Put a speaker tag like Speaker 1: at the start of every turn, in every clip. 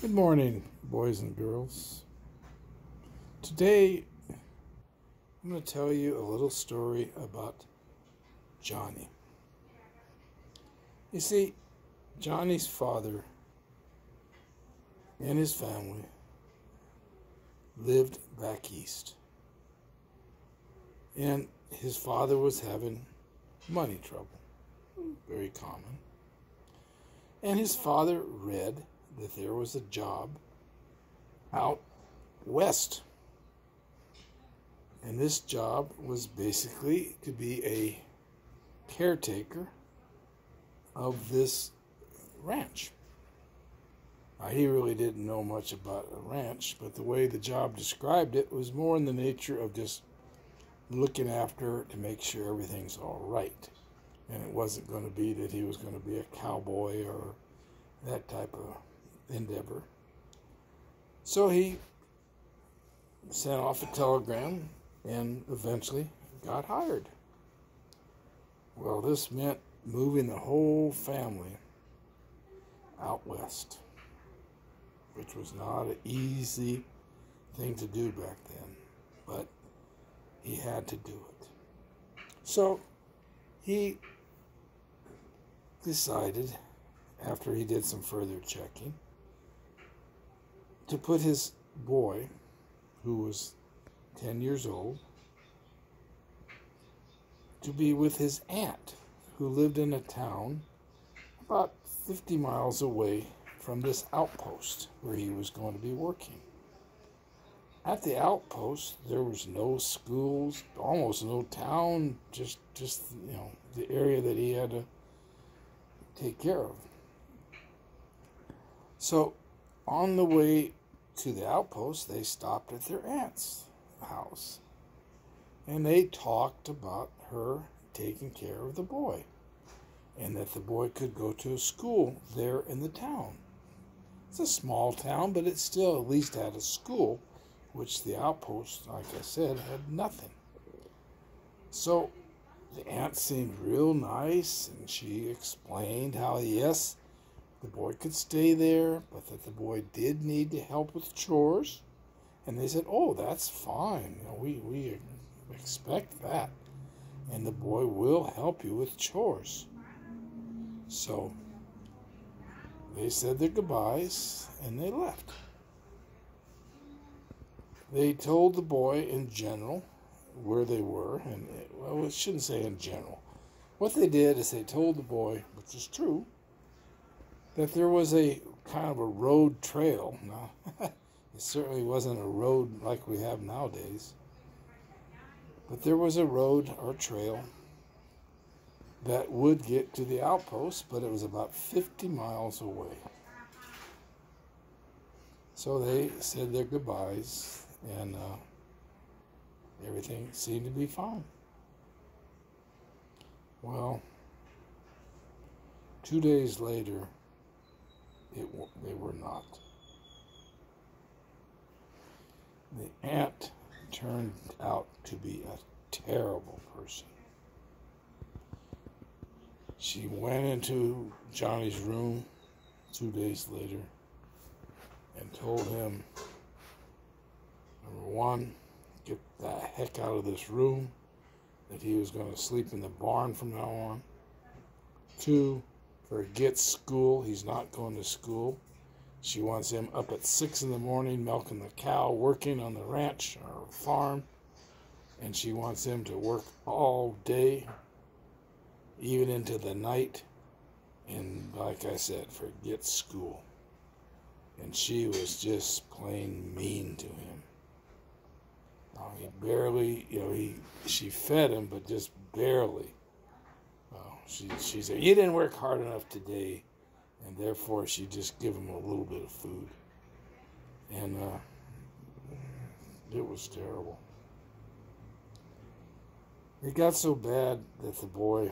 Speaker 1: Good morning, boys and girls. Today, I'm going to tell you a little story about Johnny. You see, Johnny's father and his family lived back east. And his father was having money trouble. Very common. And his father read that there was a job out west. And this job was basically to be a caretaker of this ranch. Now, he really didn't know much about a ranch, but the way the job described it was more in the nature of just looking after to make sure everything's all right. And it wasn't going to be that he was going to be a cowboy or that type of endeavor. So he sent off a telegram and eventually got hired. Well, this meant moving the whole family out west, which was not an easy thing to do back then, but he had to do it. So he decided, after he did some further checking, to put his boy, who was 10 years old, to be with his aunt, who lived in a town about 50 miles away from this outpost where he was going to be working. At the outpost, there was no schools, almost no town, just the area that he had to take care of. So on the way to the outpost, they stopped at their aunt's house. And they talked about her taking care of the boy. And that the boy could go to a school there in the town. It's a small town, but it still at least had a school, which the outpost, like I said, had nothing. So the aunt seemed real nice, and she explained how, yes, the boy could stay there, but that the boy did need to help with chores. And they said, oh, that's fine. We expect that. And the boy will help you with chores. So they said their goodbyes, and they left. They told the boy in general where they were, and I shouldn't say in general. What they did is they told the boy, which is true, that there was a kind of a road trail. Now, it certainly wasn't a road like we have nowadays, but there was a road or trail that would get to the outpost, but it was about 50 miles away. So they said their goodbyes, and everything seemed to be fine. Well, 2 days later, they were not. The aunt turned out to be a terrible person. She went into Johnny's room 2 days later and told him, number one, get the heck out of this room, that he was going to sleep in the barn from now on. 2, forget school. He's not going to school. She wants him up at 6 in the morning milking the cow, working on the ranch or farm. And she wants him to work all day, even into the night. And like I said, forget school. And she was just plain mean to him. He barely, she fed him, but just barely. She said, you didn't work hard enough today, and therefore she just gave him a little bit of food. And it was terrible. It got so bad that the boy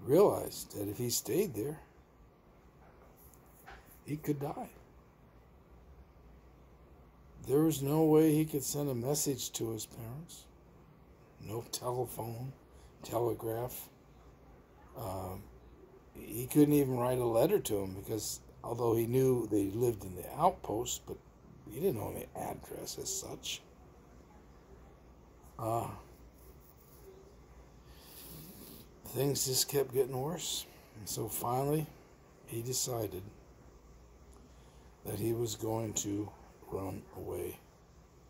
Speaker 1: realized that if he stayed there, he could die. There was no way he could send a message to his parents. No telephone, telegraph. He couldn't even write a letter to him because although he knew they lived in the outpost, but he didn't know the address as such. Things just kept getting worse. And so finally, he decided that he was going to run away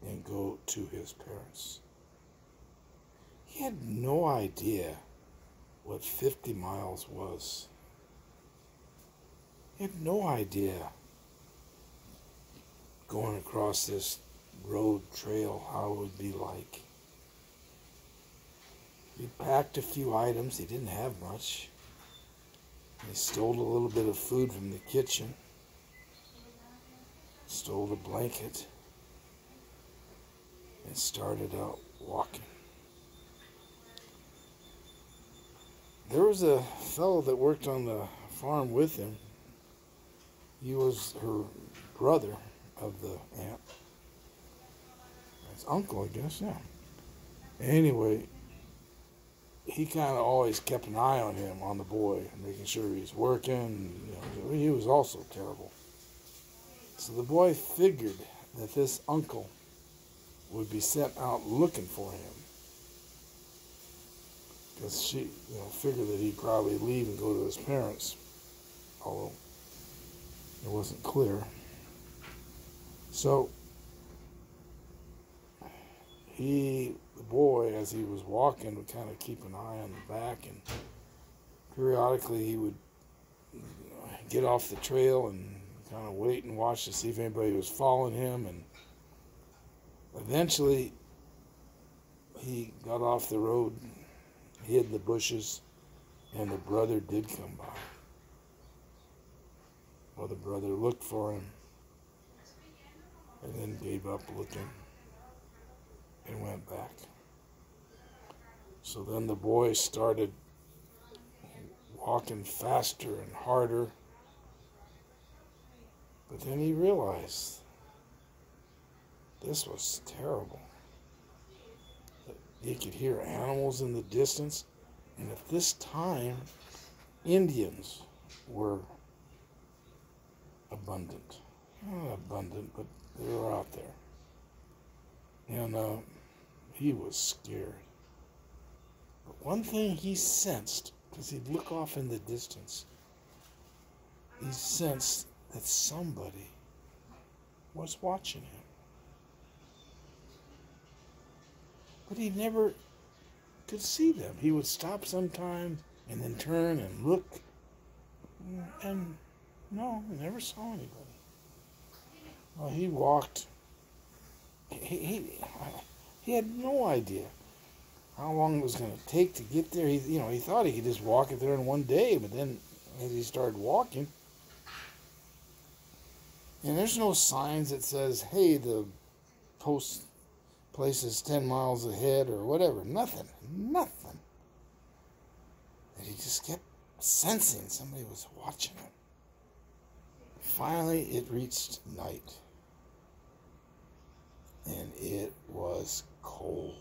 Speaker 1: and go to his parents. He had no idea what 50 miles was. He had no idea going across this road trail how it would be like. He packed a few items. He didn't have much. He stole a little bit of food from the kitchen. Stole a blanket. And started out walking. There was a fellow that worked on the farm with him. He was her brother of the aunt. His uncle, I guess, yeah. Anyway, he kind of always kept an eye on him, on the boy, making sure he's working. You know, he was also terrible. So the boy figured that this uncle would be sent out looking for him. Because she figured that he'd probably leave and go to his parents. Although it wasn't clear. So the boy, as he was walking, would kind of keep an eye on the back, and periodically he would get off the trail and kind of wait and watch to see if anybody was following him. And eventually he got off the road, hid in the bushes, and the brother did come by. Well, the brother looked for him and then gave up looking and went back. So then the boy started walking faster and harder. But then he realized this was terrible. He could hear animals in the distance. And at this time, Indians were abundant. Not abundant, but they were out there. And he was scared. But one thing he sensed, because he'd look off in the distance, he sensed that somebody was watching him. But he never could see them. He would stop sometimes and then turn and look. And no, he never saw anybody. Well, he walked. He had no idea how long it was going to take to get there. He thought he could just walk it there in one day, but then as he started walking, and there's no signs that says, hey, the place is 10 miles ahead or whatever. Nothing. And he just kept sensing somebody was watching him. Finally, it reached night. And it was cold.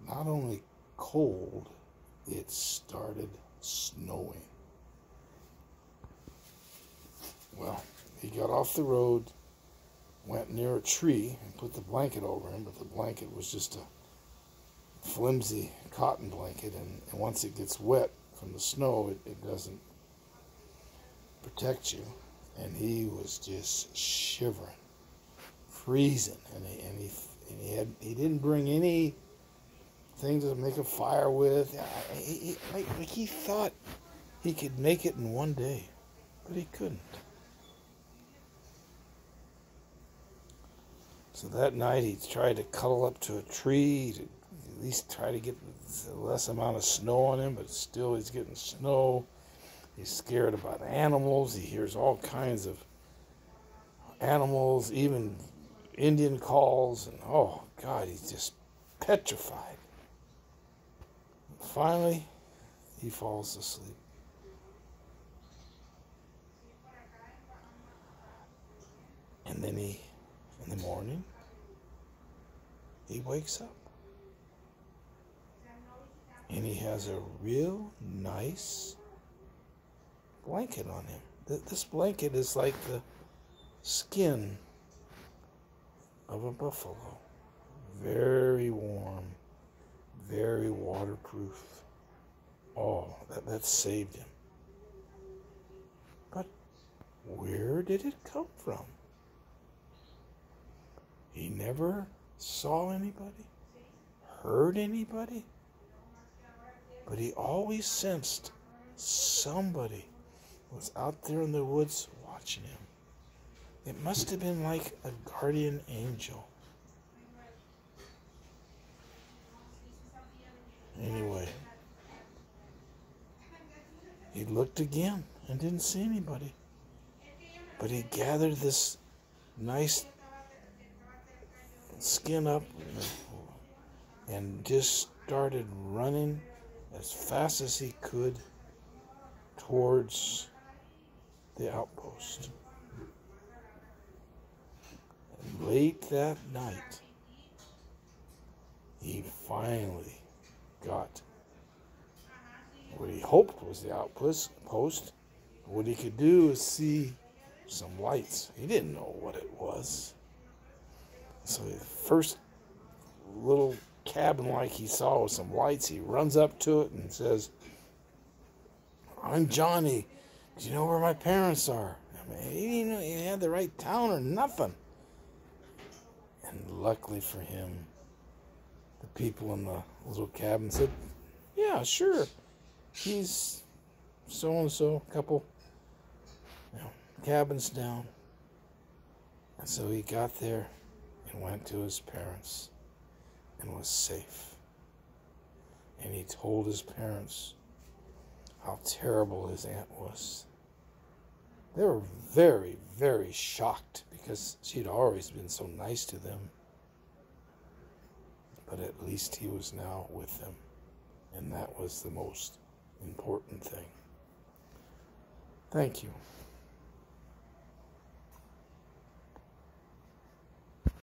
Speaker 1: Not only cold, it started snowing. Well, he got off the road, went near a tree, and put the blanket over him, but the blanket was just a flimsy cotton blanket, and once it gets wet from the snow, it doesn't protect you. And he was just shivering, freezing, and he didn't bring anything to make a fire with. He thought he could make it in one day, but he couldn't. So that night he tried to cuddle up to a tree to at least try to get less amount of snow on him, but still he's getting snow. He's scared about animals. He hears all kinds of animals, even Indian calls, and oh God, he's just petrified. Finally, he falls asleep. And then in the morning, he wakes up. And he has a real nice blanket on him. This blanket is like the skin of a buffalo. Very warm, very waterproof. Oh, that saved him. But where did it come from? He never saw anybody, heard anybody, but he always sensed somebody was out there in the woods watching him. It must have been like a guardian angel. Anyway, he looked again and didn't see anybody. But he gathered this nice skin up and just started running as fast as he could towards the outpost. And late that night, he finally got what he hoped was the outpost. What he could do is see some lights. He didn't know what it was. So the first little cabin like he saw with some lights, he runs up to it and says, "I'm Johnny. Do you know where my parents are?" I mean, he didn't know he had the right town or nothing. And luckily for him, the people in the little cabin said, "Yeah, sure. He's so-and-so, couple cabins down." And so he got there and went to his parents and was safe. And he told his parents how terrible his aunt was. They were very, very shocked because she'd always been so nice to them. But at least he was now with them, and that was the most important thing. Thank you.